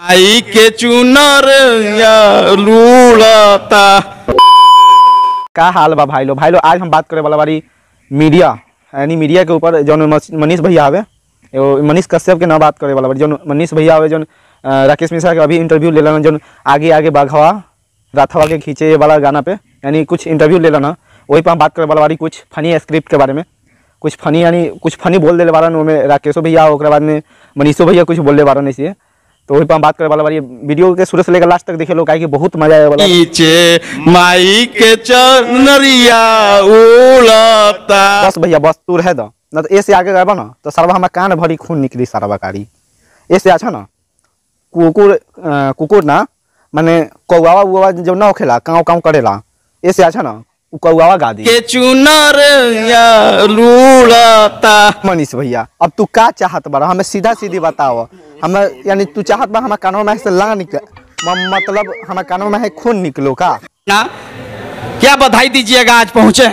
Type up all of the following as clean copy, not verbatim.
आई के चुनर या लूड़ता। क्या हाल बा भाई लोग आज हम बात करे वाला बारी मीडिया यानी मीडिया के ऊपर जो मनीष भैया आवे मनीष कश्यप के ना बात करे वाला बारी जो मनीष भैया आवे जो राकेश मिश्रा के अभी इंटरव्यू ले लेना जो आगे आगे बाघवा राथवा के खींचे वाला गाना पे यानी कुछ इंटरव्यू ले लेना वही पर हम बात करे वाला बारी कुछ फनी स्क्रिप्ट के बारे में कुछ फनी यानी कुछ फनी बोल दे वाला में राकेशो भैया बाद में मनीषो भैया कुछ बोल दे वाला नहीं से तो वही पर हम बात करे वाला बारी वीडियो के शुरू से लेकर लास्ट तक देखे लोग कि बहुत मजा आए वाला नीचे माई के चनरिया उड़ता। बस भैया बस तू रह दो ना तो ऐसे आगे गए ना तो सरवा हमारा कान भरी खून निकली सरवा कारी ऐसे अच्छा ना कुकुर ना माने कौवा उवा जब ना खेला काँव काँव करेला ऐसे अच्छा ना कौवा गा दी के चुनर या लूड़ता। मनीष भैया अब तू का चाहत बारा हमें सीधा सीधी बताओ हमें यानी तू चाहत बा हमारे कानों में से लाग निकल मतलब हमारे कानों में है खून निकलो का ना क्या बधाई दीजिएगा आज पहुँचे।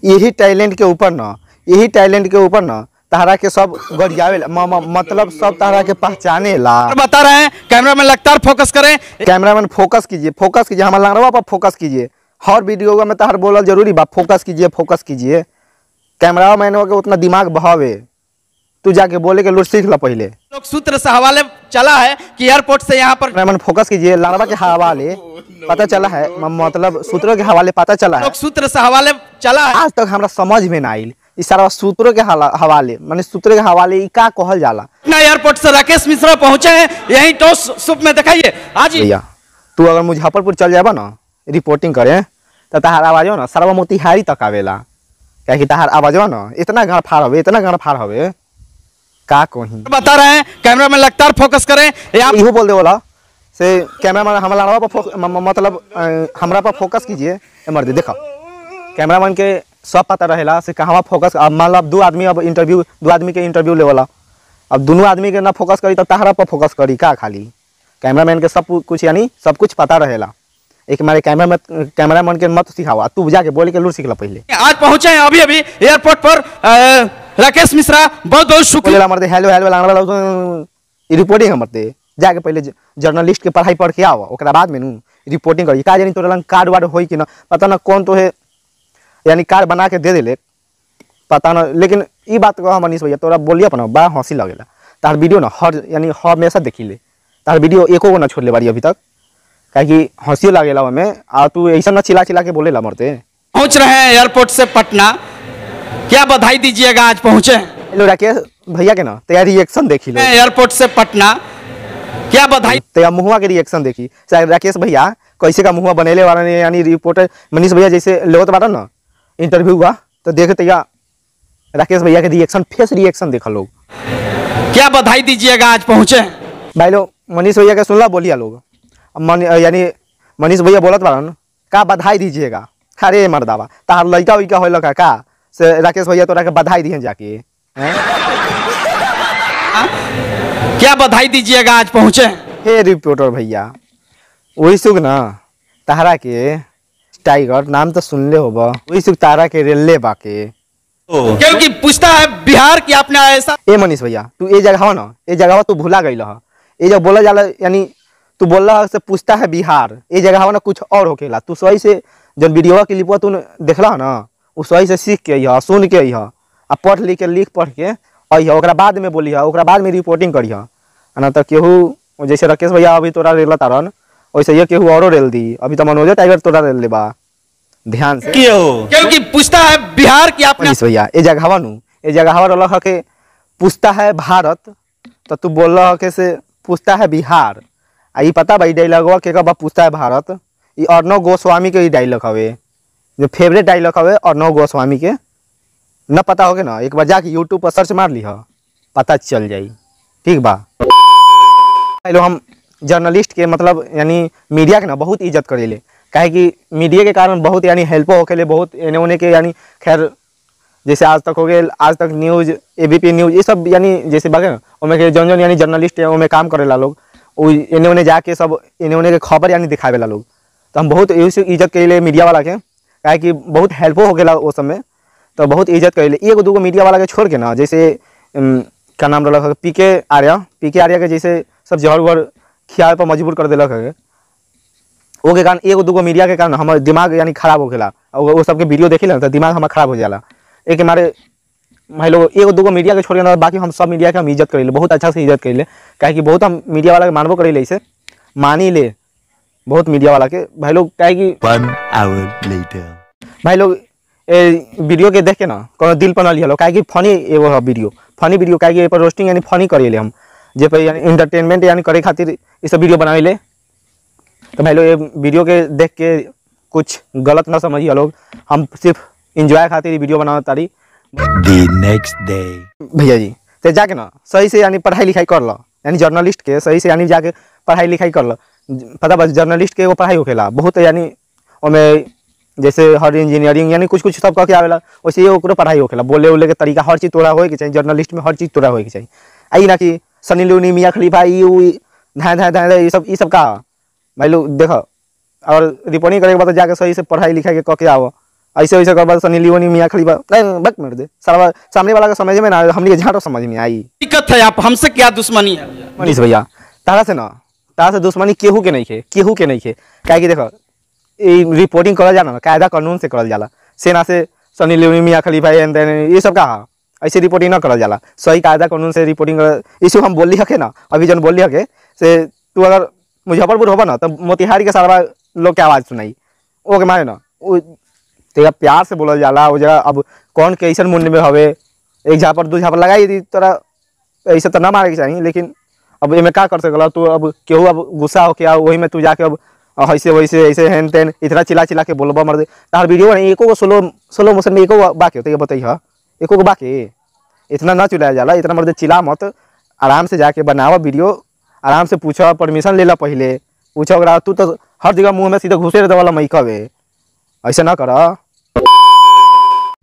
यही टैलेंट के ऊपर ना तहरा के सब गरियावे मतलब सब तहरा के पहचाने ला बता रहे हैं कैमरामैन लगातार फोकस करें। कैमरामैन फोकस कीजिए हमारे लंगड़वा पर फोकस कीजिए हर वीडियो में तहर बोलल जरूरी बा फोकस कीजिए कैमरामैन के उतना दिमाग बहावे तू जाके बोले के लोग सीख ला पहले लोग सूत्र से हवाले चला है कि एयरपोर्ट से यहाँ पर कैमरामैन फोकस कीजिए लंगड़वा के हवाले पता चला है मतलब सूत्रों के हवाले पता चला है लोग सूत्र से हवाले चला है आज तक हमरा समझ में ना आइल इस सारा सूत्रों के हवाले माने सूत्र के हवाले ई का कहल जाला ना एयरपोर्ट से राकेश मिश्रा पहुंचे हैं यही टॉस सुप में दिखाइए आज ही। भैया तू अगर मुजफ्फरपुर चल जाबा ना रिपोर्टिंग करे तो तहार आवाज ना सरवा मोतिहारी तक आवेला क्या कि तहार आवाज ना इतना गाड़ फाड़ हवे का कहीं बता रहे हैं कैमरामैन लगातार फोकस करें इहो बोल दे बोला से कैमरामैन हमारा मतलब हमरा पर फोकस कीजिए मर्द देखो कैमरामैन के सब पता रहेला से कहाँ फोकस अब मान लो दो आदमी अब इंटरव्यू दो आदमी के इंटरव्यू लेवला अब दोनों आदमी के ना फोकस करी तो तहरा पर फोकस करी का खाली कैमरामैन के सब कुछ यानी सब कुछ पता रहेला एक हमारे कैमरामैन के मत सिखावा तू जाके बोल के लूट सीख ला पहले आज पहुंचे हैं अभी एयरपोर्ट पर राकेश मिश्रा बहुत बहुत शुक्रिया मरते हेलो रिपोर्टिंग मरते जाके पहले जर्नलिस्ट के पढ़ाई पढ़ के आओ ओकरा बाद में रिपोर्टिंग करी का जानी तोरा लंग कार्ड वार्ड होई कि ना पता ना कौन तो है यानी कार्ड बना के दे दे पता ना लेकिन ये बात कह मनीष भैया तोरा बोलिए अपना बड़ा हंसी लगेला तार वीडियो ना हर यानी हमेशा देखी ले तार वीडियो एको को ना छोड़ ले बारी अभी तक कि हंसी लगेला हमें आ तू ऐसा ना चिल्ला के बोले ला मरते पहुंच रहे हैं एयरपोर्ट से पटना क्या बधाई दीजिएगा आज पहुंचे हेलो राकेश भैया के ना तैयारी रिएक्शन देखी लो एयरपोर्ट से पटना क्या बधाई तैयार मुहुआ के रिएक्शन देखी शायद राकेश भैया कैसे का मुहुआ बनेले वाला यानी रिपोर्टर मनीष भैया जैसे लेवत बारा ना इंटरव्यू हुआ तो देखे तैयार राकेश भैया के रिएक्शन फेस रिएक्शन देखा लोग क्या बधाई दीजिएगा आज पहुंचे भाई लोग मनीष भैया के सुनला बोलिया लोग यानी मनीष भैया बोलत बारन का बधाई दीजिएगा अरे मर्दावा तार लड़का उइका होल का से राकेश भैया तोरा के बधाई दिए जाके क्या बधाई दीजिएगा आज पहुंचे हे रिपोर्टर भैया वही सुख ना तारा के टाइगर नाम तो सुन ले होगा वही सुख तारा के रेले बाके क्योंकि पूछता है बिहार की आपने ऐसा ए मनीष भैया तू ये जगह ना ये जगह तू भुला गई ये जब बोला जाला यानी तू बोल रहा से पूछता है बिहार ये जगह ना कुछ और होकेला तू सही से जब वीडियो के लिपा तू देखला ना वो सही से सीख के अइह सुन के अइह आ पढ़ लिख पढ़ के अइह ओकरा बाद में बोलिह ओकरा बाद में रिपोर्टिंग करिह ना तो केहू जैसे राकेश भैया अभी तोरा रेला तारन वैसे ये केहू औरो रेल दी अभी तो मनोज टाइगर तोरा रेल ले बा ध्यान से क्योंकि पूछता है बिहार की आपने भैया ये जगह रहा के पूछता है भारत तो तू बोल रहा के से पूछता है बिहार आई पता भाई डायलॉग के कब पूछता है भारत ये अर्णव गोस्वामी के डायलॉग हवे जो फेवरेट डायलॉग हवे अर्णव गोस्वामी के न पता होगे ना एक बार जाके यूट्यूब पर सर्च मार लिह पता चल जाई ठीक बा हेलो हम जर्नलिस्ट के मतलब यानी मीडिया के ना बहुत इज्जत करेले काहे कि मीडिया के कारण बहुत यानी हेल्प होके बहुत एने ओने के यानी खैर जैसे आज तक हो गए आज तक न्यूज़ एबीपी न्यूज़ ये सब यानी जैसे बागे ना उनमें के जौन यानी जर्नलिस्ट है उनमें काम करेला लोग एने ओने जाके सब एने ओने के खबर यानी दिखावेला लोग तो हम बहुत इज्जत करेले मीडिया वाला के काहे कि बहुत हेल्प हो गया उस समय तो बहुत इज्जत करेले एगो दूगो मीडिया वाला के छोड़ के ना जैसे क्या नाम रहलक पीके आर्या के जैसे सब जहर उहर खियाए पर मजबूर कर देलक है। वो के कारण एगो दूगो मीडिया के कारण हमारे दिमाग यानी खराब हो गया, और वो सबके वीडियो देखी ना तो दिमाग हमारा खराब हो जाला। एक हमारे भाई लोग एगो दूगो मीडिया के छोड़ के बाकी हम सब मीडिया के हम इज्जत करेले, बहुत अच्छा से इज्जत करेले, काहे कि बहुत हम मीडिया वाला के मानबो करेले, इसे मानी ले बहुत मीडिया वाला के भाई लोग। काहे कि 1 hour later भाई लोग वीडियो के देख के ना कोनो दिल पर न लिहलो, काहे कि फनी एगो है वीडियो, फनी वीडियो, काहे कि ए पर रोस्टिंग यानी फनी करेले हम, जे पे यानी एंटरटेनमेंट यानी करे खातिर ये सब वीडियो बनावेले। तो भाई लोग ये वीडियो के देख के कुछ गलत ना समझिए लोग, हम सिर्फ इंजॉय खातिर ये वीडियो बनावत तारी। the next day भैया जी तो जाके ना सही से यानी पढ़ाई लिखाई कर लो, यानी जर्नलिस्ट के सही से यानी जाके पढ़ाई लिखाई कर लो। पता बस जर्नलिस्ट के वो पढ़ाई होखेला बहुत, यानी ओमे जैसे हर इंजीनियरिंग यानी कुछ कुछ सब कह के आवेला, वैसे ये ओकरो पढ़ाई होखेला। बोले उले के तरीका हर चीज़ तोड़ा होए के चाहिए, जर्नलिस्ट में हर चीज़ तोड़ा होए के चाहिए। आई ना कि सनी लियोनी, मियाँ खलीफा, धाए ये सब का भाई लोग देखो, और रिपोर्टिंग करे के बाद जाके सही से पढ़ाई लिखाई के कह के आओ। ऐसे वैसे कर बाद सनी लियोनी, मियाँ खलीफा बक मार दे सारा, सामने वाला का समझ में ना, हमने झाटो समझ में आई। दिक्कत है, आप हमसे क्या दुश्मनी है? मनीष भैया तारा से दुश्मनी केहू के नहीं खे, काहे कि देखो रिपोर्टिंग करल जाला ना कायदा कानून से करल जाला, सेना से सनी लियोनी, मियाँ खलीफा ये सब का ऐसे रिपोर्टिंग ना करल जाला, सही कायदा कानून से रिपोर्टिंग कर। इशू हम बोली हके ना, अभी जन बोली हके से तू अगर मुजफ्फरपुर होगा ना तो मोतिहारी के सारा लोग के आवाज़ सुनाई, वो के मारे ना वो तेरा प्यार से बोलल जाला वो जगह। अब कौन कैसन मुंड में हवे, एक झापर दू झापर लगाई दी तोरा, ऐसे तो ना मारे के चाहिए, लेकिन अब एमे का कर सकला तू। अब केहू अब गुस्सा हो के आ वही में तू जाके अब ऐसे वैसे ऐसे हेन तेन इतना चिल्ला के बोलबा मर दे। तार वीडियो नहीं एको सोलो मोशन में एको बाकी होते बताई है, एको बाकी इतना ना चिल्लाया जाला, इतना मर्द चिल्ला मत, आराम से जाके बनावा वीडियो, आराम से पूछा, परमिशन ले ला, पहले पूछा ओकरा। तू तो हर जगह मुंह में सीधा घुसे रहे वाला मई कवे, ऐसे ना करा।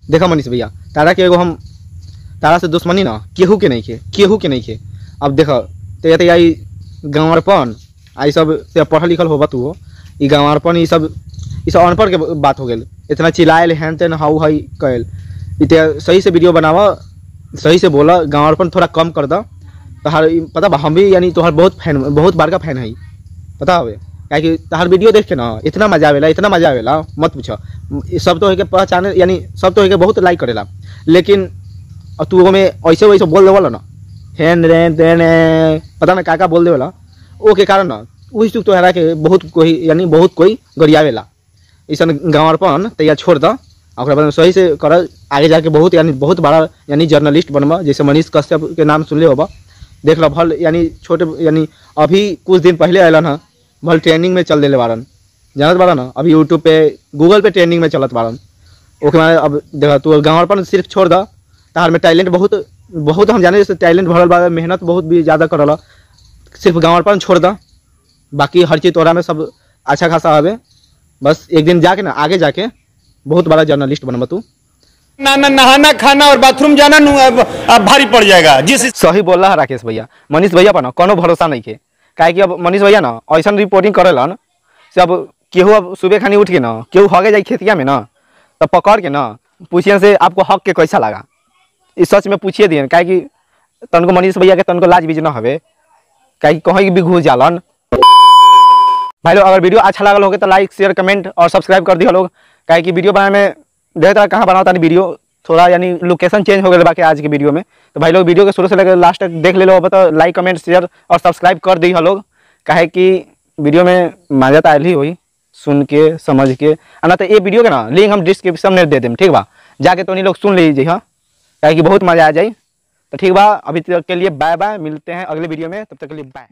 देखा मनीष भैया तारा के एगो हम तारा से दुश्मनी ना केहू के नहीं खे। अब देखो तो आई गाँवरपन आई सब पढ़ल लिखल होबा तू हो, ई गाँवरपन ई सब अनपढ़ के बात हो गई। इतना चिल्लायल हेन तेन हाउ हाई कैल, इत सही से वीडियो बनावा, सही से बोला, गाँवरपन थोड़ा कम कर दा। तहार पता बा हम भी यानी तोहर बहुत बड़का फैन है, पता हवे, काहे कि तहार वीडियो देख के ना इतना मजा आवेला मत पूछो। सब तो के पहचाने यानी सब तो के बहुत लाइक करेला, लेकिन तू हमें ऐसे वैसे बोल देवला ना हेन रेन तेन पता ना का बोल देवला, ओ के कारण ना वही चुक तो हरा के बहुत कोई गरियावेला। ऐसा गाँवरपन तैयार छोड़ दा, ओकरा बाद सही से कर, आगे जाके बहुत बड़ा यानी जर्नलिस्ट बनबा। जैसे मनीष कश्यप के नाम सुनले होबा, देख लो भल यानी छोटे यानी अभी कुछ दिन पहले अलन है, भल ट्रेंडिंग में चल देले बारन, जानत बारन ना, अभी यूट्यूब पे गूगल पे ट्रेंडिंग में चलत बारन। ओके बाद अब देखा तू गाँवरपन सिर्फ छोड़ दा, तार में टैलेंट बहुत हम जाने जैसे टैलेंट भरल बा, मेहनत बहुत भी ज़्यादा करल, सिर्फ गाँवरपन छोड़ दा, बाकी हर चीज़ तोरा में सब अच्छा खासा हवे। बस एक दिन जाके ना आगे जाके बहुत बड़ा जर्नलिस्ट बनबा तू। नहाना खाना और बाथरूम जाना भारी पड़ जाएगा। जिस सही बोल रहा है राकेश भैया, मनीष भैया पर ना कोनो भरोसा नहीं है, काहे कि अब मनीष भैया ना ऐसा रिपोर्टिंग करेलन से अब केहू अब सुबह खानी उठ के ना केहू हगे जाए खेतिया में ना तो पकड़ के ना पूछिए से आपको हक के कैसा लगा, इस सच में पूछिए दिए, काहे कि तनको मनीष भैया के तनको लाज बीज ना हवे, काहे कि कहीं भी घुस जालन। भाई लोग अगर वीडियो अच्छा लगल होगा तो लाइक शेयर कमेंट और सब्सक्राइब कर दिया लोग, काहे कि वीडियो बनाने में देख तरह कहाँ बनाता वीडियो थोड़ा यानी लोकेशन चेंज हो गया बाकी आज के वीडियो में। तो भाई लोग वीडियो के शुरू से लेकर लास्ट तक देख ले लो, तो लाइक कमेंट शेयर और सब्सक्राइब कर दी लोग, काहे कि वीडियो में मजा तो आयल ही हुई सुन के समझ के। ना तो ये वीडियो के ना लिंक हम डिस्क्रिप्शन में दे दें, ठीक बा, जाके तो नहीं लोग सुन लीजिए, हाँ, काहे कि बहुत मजा आ जाए। तो ठीक बा, अभी तक के लिए बाय बाय, मिलते हैं अगले वीडियो में, तब तक के लिए बाय।